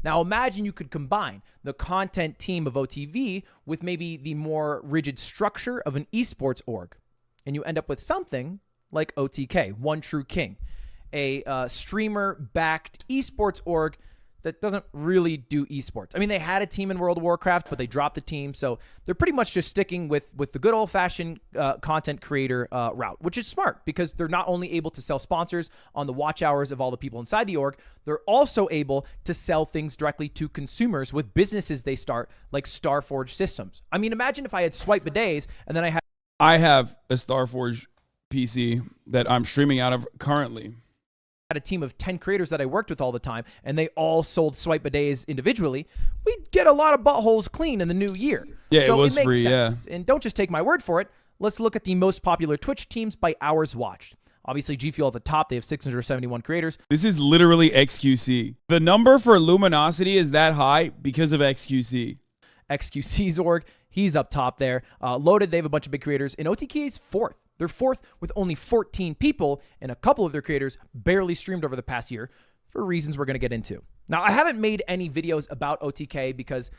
Now imagine you could combine the content team of OTV with maybe the more rigid structure of an esports org, and you end up with something like OTK, One True King, a streamer-backed esports org that doesn't really do esports. I mean, they had a team in World of Warcraft, but they dropped the team, so they're pretty much just sticking with the good old-fashioned content creator route, which is smart because they're not only able to sell sponsors on the watch hours of all the people inside the org, they're also able to sell things directly to consumers with businesses they start, like Starforge Systems. I mean, imagine if I had Swipe Bidets and then I have a Starforge PC that I'm streaming out of currently. Had a team of 10 creators that I worked with all the time, and they all sold Swipe Bidets individually, we'd get a lot of buttholes clean in the new year. Yeah, so it was makes free, sense. yeah. And don't just take my word for it. Let's look at the most popular Twitch teams by hours watched. Obviously, G Fuel at the top, they have 671 creators. This is literally XQC. The number for Luminosity is that high because of XQC. XQC's org, he's up top there. Loaded, they have a bunch of big creators. And OTK is fourth. They're fourth with only 14 people, and a couple of their creators barely streamed over the past year for reasons we're going to get into. Now, I haven't made any videos about OTK because,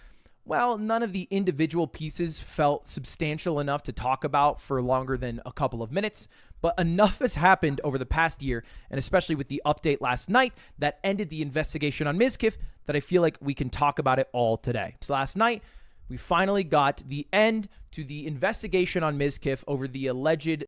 well, none of the individual pieces felt substantial enough to talk about for longer than a couple of minutes, but enough has happened over the past year, and especially with the update last night that ended the investigation on Mizkif, that I feel like we can talk about it all today. So last night, we finally got the end to the investigation on Mizkif over the alleged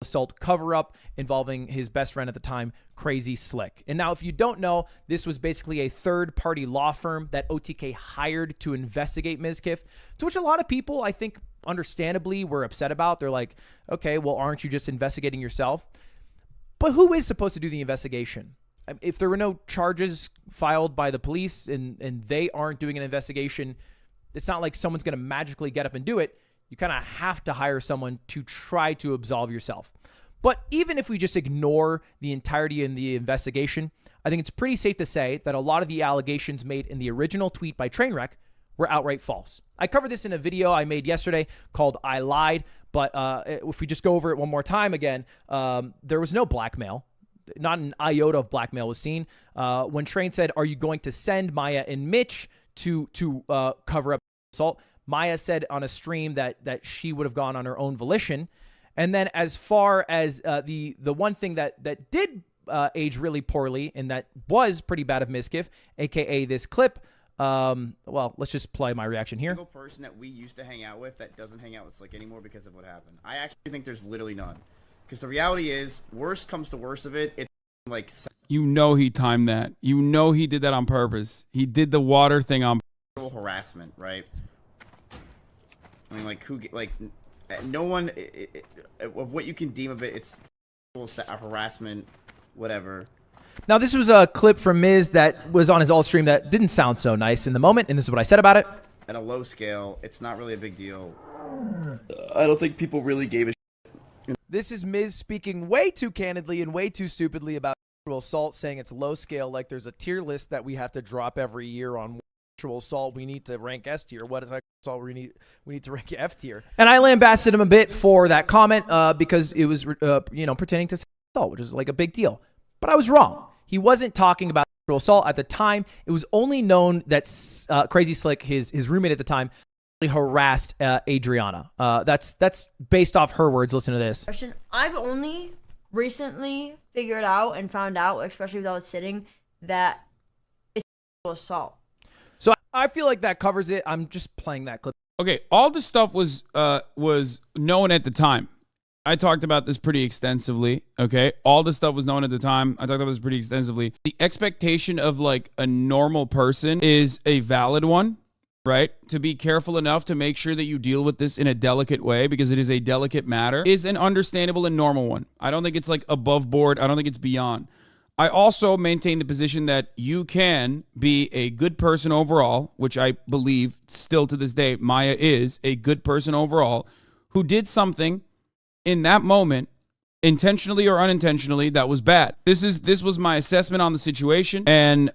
assault cover-up involving his best friend at the time, Crazy Slick. And now, if you don't know, this was basically a third-party law firm that OTK hired to investigate Mizkif, to which a lot of people, I think, understandably were upset about. They're like, okay, well, aren't you just investigating yourself? But who is supposed to do the investigation? If there were no charges filed by the police and they aren't doing an investigation, it's not like someone's going to magically get up and do it. You kind of have to hire someone to try to absolve yourself. But even if we just ignore the entirety of the investigation, I think it's pretty safe to say that a lot of the allegations made in the original tweet by Trainwreck were outright false. I covered this in a video I made yesterday called I Lied, but if we just go over it one more time again, there was no blackmail. Not an iota of blackmail was seen. When Train said, "Are you going to send Maya and Mitch to cover up assault?" Maya said on a stream that she would have gone on her own volition. And then as far as the one thing that did age really poorly and that was pretty bad of Mizkif, aka this clip, well, let's just play my reaction here. Single person that we used to hang out with that doesn't hang out with Slick anymore because of what happened. I actually think there's literally none. Because the reality is, worst comes to worst of it, it's like... You know he timed that. You know he did that on purpose. He did the water thing on purpose. Harassment, right? I mean, like, no one, of what you can deem of it, it's harassment, whatever. Now, this was a clip from Miz that was on his alt stream that didn't sound so nice in the moment, and this is what I said about it. At a low scale, it's not really a big deal. I don't think people really gave a shit. This is Miz speaking way too candidly and way too stupidly about sexual assault, saying it's low scale, like there's a tier list that we have to drop every year on sexual assault. We need to rank S tier. What is sexual assault? We need to rank F tier. And I lambasted him a bit for that comment because it was pertaining to sexual assault, which is like a big deal. But I was wrong. He wasn't talking about sexual assault at the time. It was only known that Crazy Slick, his roommate at the time, harassed Adriana. That's based off her words. Listen to this. I've only recently figured out and found out, especially without sitting, that it's sexual assault. So I feel like that covers it. I'm just playing that clip. Okay, all the stuff was known at the time. I talked about this pretty extensively, okay? All the stuff was known at the time. I talked about this pretty extensively. The expectation of, like, a normal person is a valid one, right? To be careful enough to make sure that you deal with this in a delicate way because it is a delicate matter is an understandable and normal one. I don't think it's, like, above board. I don't think it's beyond. I also maintain the position that you can be a good person overall, which I believe still to this day, Maya is a good person overall, who did something in that moment, intentionally or unintentionally, that was bad. This was my assessment on the situation. And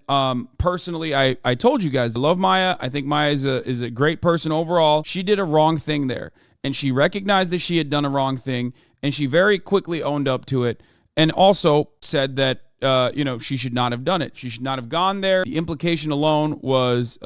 personally, I told you guys, I love Maya. I think Maya is a great person overall. She did a wrong thing there. And she recognized that she had done a wrong thing. And she very quickly owned up to it. And also said that she should not have done it. She should not have gone there. The implication alone was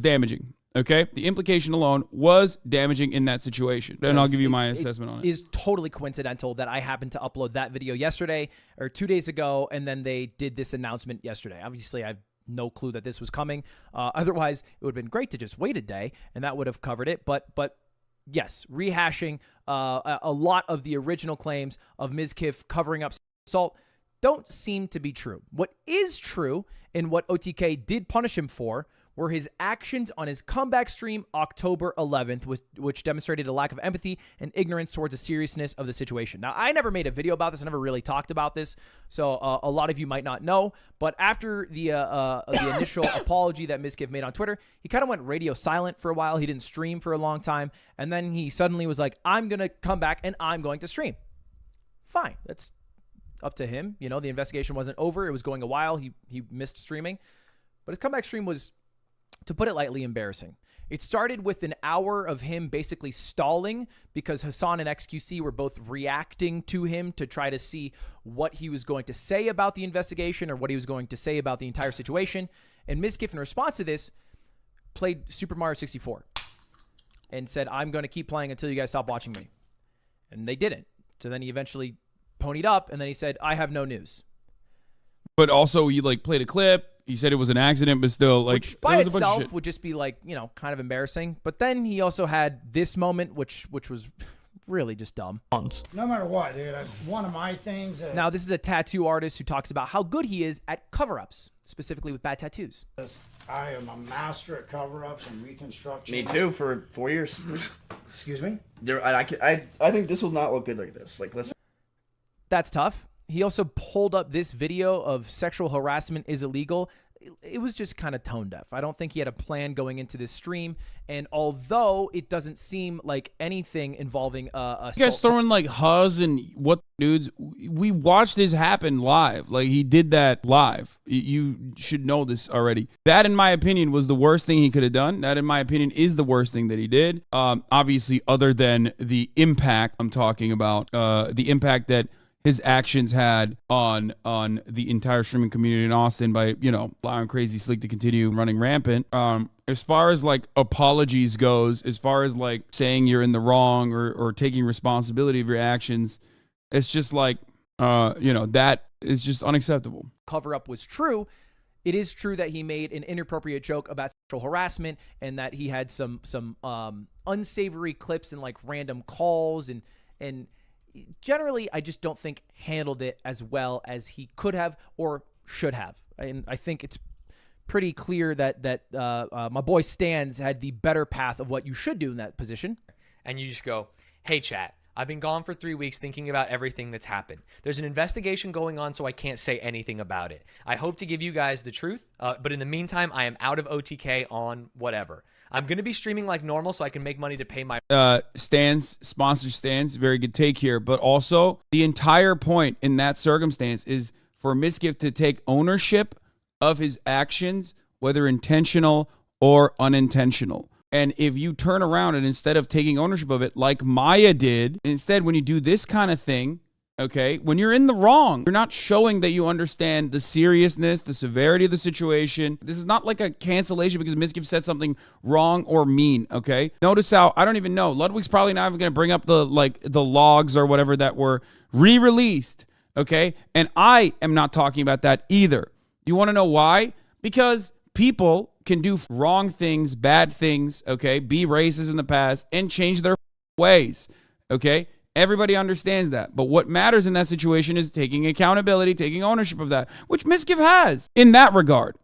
damaging. Okay, the implication alone was damaging in that situation, and I'll give you my assessment on it. It is totally coincidental that I happened to upload that video yesterday or 2 days ago, and then they did this announcement yesterday. Obviously, I have no clue that this was coming. Otherwise, it would have been great to just wait a day, and that would have covered it. But yes, rehashing a lot of the original claims of Mizkif covering up assault don't seem to be true. What is true, and what OTK did punish him for, were his actions on his comeback stream October 11th, which demonstrated a lack of empathy and ignorance towards the seriousness of the situation. Now, I never made a video about this. I never really talked about this, so a lot of you might not know. But after the initial apology that Mizkif made on Twitter, he kind of went radio silent for a while. He didn't stream for a long time, and then he suddenly was like, I'm going to come back and I'm going to stream. Fine. That's up to him. You know, the investigation wasn't over. It was going a while. He missed streaming. But his comeback stream was, to put it lightly, embarrassing. It started with an hour of him basically stalling because Hasan and XQC were both reacting to him to try to see what he was going to say about the investigation or what he was going to say about the entire situation. And Mizkif, in response to this, played Super Mario 64 and said, I'm going to keep playing until you guys stop watching me. And they didn't. So then he eventually ponied up, and then he said, I have no news. But also, he played a clip. He said it was an accident, but still, which by itself would just be kind of embarrassing. But then he also had this moment, which was really just dumb. No matter what, dude. One of my things. Now, this is a tattoo artist who talks about how good he is at cover-ups, specifically with bad tattoos. I am a master at cover-ups and reconstruction. Me too, for 4 years. Excuse me? I think this will not look good like this. That's tough. He also pulled up this video of sexual harassment is illegal. It was just kind of tone deaf. I don't think he had a plan going into this stream. And although it doesn't seem like anything involving a you guys throwing Huz and what dudes, we watched this happen live. He did that live. You should know this already. That, in my opinion, was the worst thing he could have done. That, in my opinion, is the worst thing that he did. Obviously, other than the impact I'm talking about, the impact that his actions had on the entire streaming community in Austin by, allowing Crazy Sleek to continue running rampant. As far as apologies goes, as far as saying you're in the wrong or taking responsibility of your actions, it's just that is just unacceptable. Cover up was true. It is true that he made an inappropriate joke about sexual harassment and that he had some unsavory clips and random calls and generally, I just don't think handled it as well as he could have or should have. And I think it's pretty clear that my boy Stans had the better path of what you should do in that position. And you just go, hey, chat, I've been gone for 3 weeks thinking about everything that's happened. There's an investigation going on, so I can't say anything about it. I hope to give you guys the truth, but in the meantime, I am out of OTK on whatever. I'm going to be streaming like normal so I can make money to pay my... sponsor Stans, very good take here. But also, the entire point in that circumstance is for Mizkif to take ownership of his actions, whether intentional or unintentional. And if you turn around and instead of taking ownership of it, like Maya did, instead when you do this kind of thing, okay, when you're in the wrong, you're not showing that you understand the seriousness, the severity of the situation. This is not like a cancellation because Mizkif said something wrong or mean, okay? Notice how, I don't even know, Ludwig's probably not even going to bring up the logs or whatever that were re-released, okay? And I am not talking about that either. You want to know why? Because people can do wrong things, bad things, okay? Be racist in the past and change their ways, okay? Everybody understands that. But what matters in that situation is taking accountability, taking ownership of that, which Mizkif has in that regard,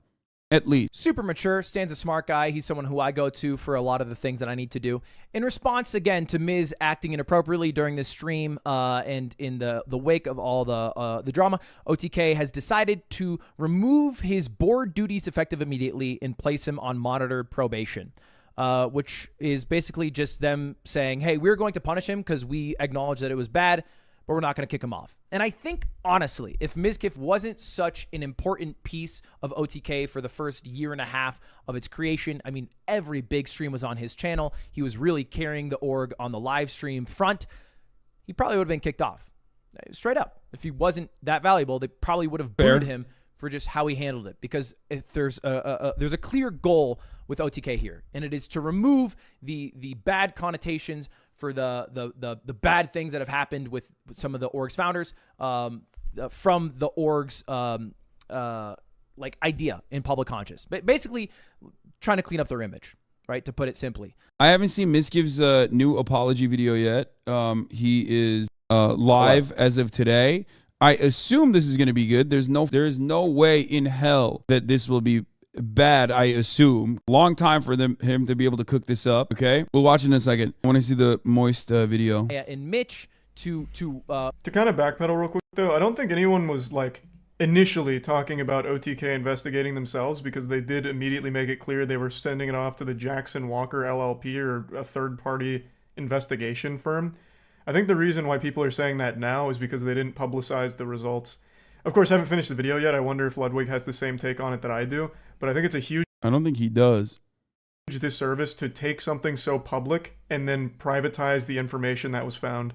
at least. Super mature. Stan's a smart guy. He's someone who I go to for a lot of the things that I need to do. In response, again, to Miz acting inappropriately during this stream and in the wake of all the drama, OTK has decided to remove his board duties effective immediately and place him on monitored probation. Which is basically just them saying, hey, we're going to punish him because we acknowledge that it was bad, but we're not going to kick him off. And I think, honestly, if Mizkif wasn't such an important piece of OTK for the first year and a half of its creation, I mean, every big stream was on his channel. He was really carrying the org on the live stream front. He probably would have been kicked off. Straight up. If he wasn't that valuable, they probably would have booed him for just how he handled it. Because if there's a clear goal with OTK here, and it is to remove the bad connotations for the bad things that have happened with some of the org's founders from the org's like idea in public conscious. But basically trying to clean up their image, right? To put it simply. I haven't seen Mizkif's new apology video yet. He is live as of today. I assume this is going to be good. There is no way in hell that this will be bad. I assume. Long time for him to be able to cook this up. Okay, we'll watch in a second. I want to see the moist video. Yeah, and Mitch to kind of backpedal real quick though. I don't think anyone was like initially talking about OTK investigating themselves, because they did immediately make it clear they were sending it off to the Jackson Walker LLP, or a third-party investigation firm. I think the reason why people are saying that now is because they didn't publicize the results. Of course, I haven't finished the video yet. I wonder if Ludwig has the same take on it that I do, but I think it's a huge I don't think he does. disservice to take something so public and then privatize the information that was found.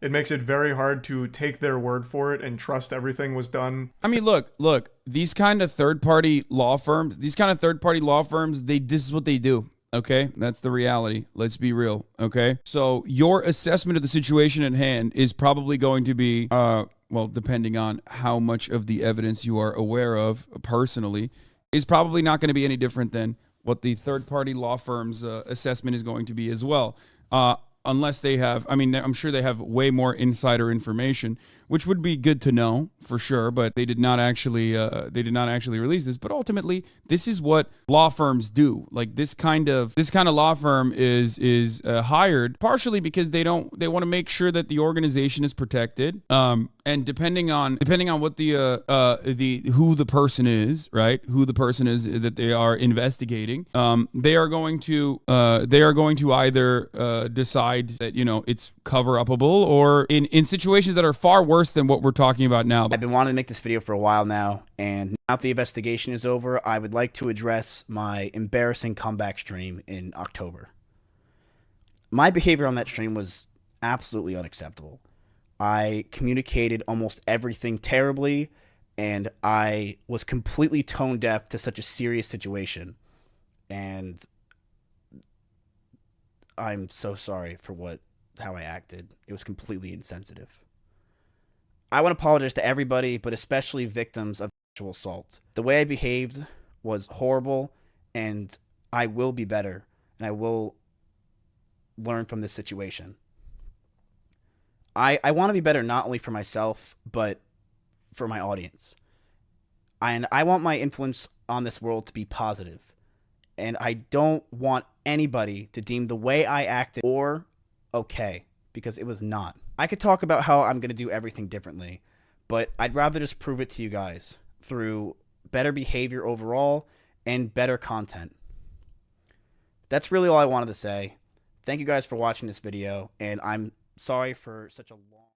It makes it very hard to take their word for it and trust everything was done. I mean, look, these kind of third-party law firms, this is what they do. Okay, that's the reality. Let's be real. Okay, so your assessment of the situation at hand is probably going to be, well, depending on how much of the evidence you are aware of personally, is probably not going to be any different than what the third-party law firm's assessment is going to be as well. Unless they have, I mean, I'm sure they have way more insider information, which would be good to know for sure. But they did not actually release this. But ultimately, this is what law firms do. Like this kind of law firm is hired partially because they want to make sure that the organization is protected. And depending on what who the person is, right? Who the person is that they are investigating, they are going to either decide that it's cover upable, or in situations that are far worse than what we're talking about now. I've been wanting to make this video for a while now, and now that the investigation is over, I would like to address my embarrassing comeback stream in October. My behavior on that stream was absolutely unacceptable. I communicated almost everything terribly, and I was completely tone deaf to such a serious situation. And I'm so sorry for how I acted. It was completely insensitive. I want to apologize to everybody, but especially victims of sexual assault. The way I behaved was horrible, and I will be better, and I will learn from this situation. I want to be better not only for myself, but for my audience. And I want my influence on this world to be positive. And I don't want anybody to deem the way I acted or okay, because it was not. I could talk about how I'm going to do everything differently, but I'd rather just prove it to you guys through better behavior overall and better content. That's really all I wanted to say. Thank you guys for watching this video, and I'm sorry for such a long...